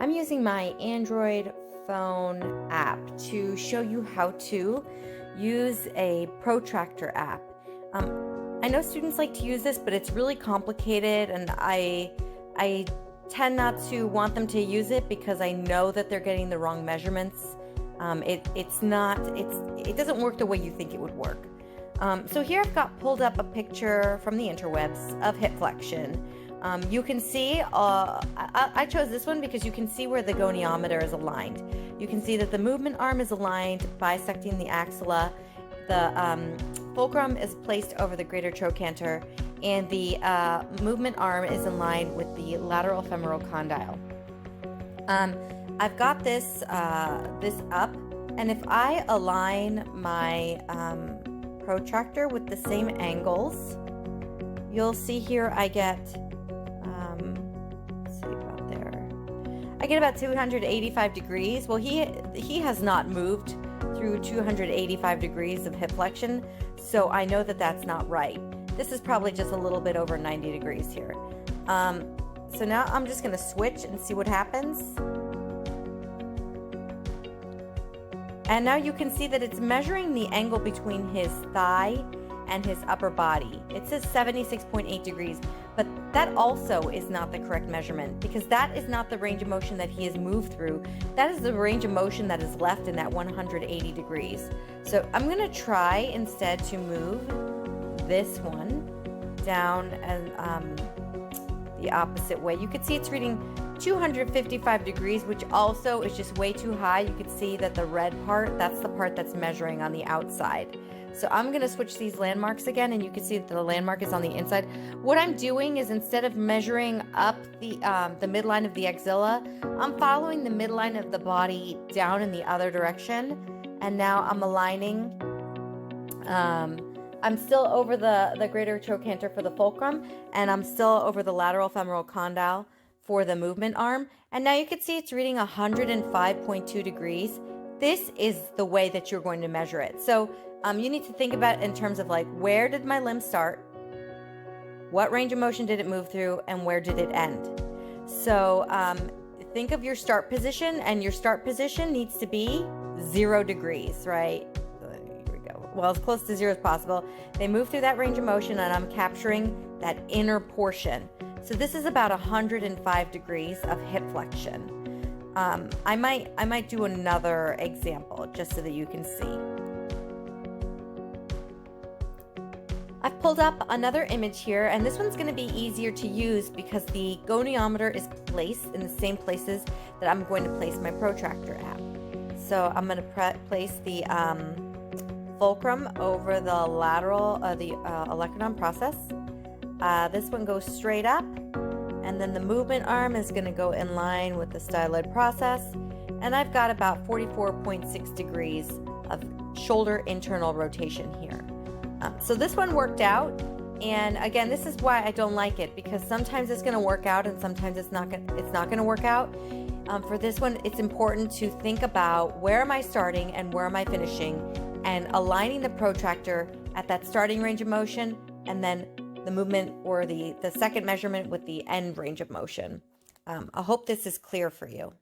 I'm using my Android phone app to show you how to use a protractor app. I know students like to use this, but it's really complicated, and I tend not to want them to use it because I know that they're getting the wrong measurements. It doesn't work the way you think it would work. So here I've got pulled up a picture from the interwebs of hip flexion. You can see, I chose this one because you can see where the goniometer is aligned. You can see that the movement arm is aligned, bisecting the axilla. The fulcrum is placed over the greater trochanter, and the movement arm is in line with the lateral femoral condyle. I've got this up, and if I align my protractor with the same angles, you'll see here I get let's see about there. I get about 285 degrees. Well, he has not moved through 285 degrees of hip flexion, so I know that that's not right. This is probably just a little bit over 90 degrees here. So now I'm just going to switch and see what happens. And now you can see that it's measuring the angle between his thigh and his upper body. It says 76.8 degrees, but that also is not the correct measurement, because that is not the range of motion that he has moved through. That is the range of motion that is left in that 180 degrees. So I'm going to try instead to move this one down and the opposite way. You can see it's reading 255 degrees, which also is just way too high. You can see that the red part, that's the part that's measuring on the outside. So I'm going to switch these landmarks again, and you can see that the landmark is on the inside. What I'm doing is, instead of measuring up the midline of the axilla, I'm following the midline of the body down in the other direction. And now I'm aligning. I'm still over the greater trochanter for the fulcrum, and I'm still over the lateral femoral condyle for the movement arm. And now you can see it's reading 105.2 degrees. This is the way that you're going to measure it. So you need to think about it in terms of, like, where did my limb start? What range of motion did it move through? And where did it end? So think of your start position, and your start position needs to be 0 degrees, right? Here we go. Well, as close to 0 as possible. They move through that range of motion, and I'm capturing that inner portion. So this is about 105 degrees of hip flexion. I might do another example just so that you can see. I've pulled up another image here, and this one's going to be easier to use because the goniometer is placed in the same places that I'm going to place my protractor at. So I'm going to place the fulcrum over the lateral, the olecranon process. This one goes straight up, and then the movement arm is going to go in line with the styloid process. And I've got about 44.6 degrees of shoulder internal rotation here. So this one worked out, and again, this is why I don't like it, because sometimes it's going to work out and sometimes it's not going to work out. For this one, it's important to think about, where am I starting and where am I finishing, and aligning the protractor at that starting range of motion, and then the movement or the second measurement with the end range of motion. I hope this is clear for you.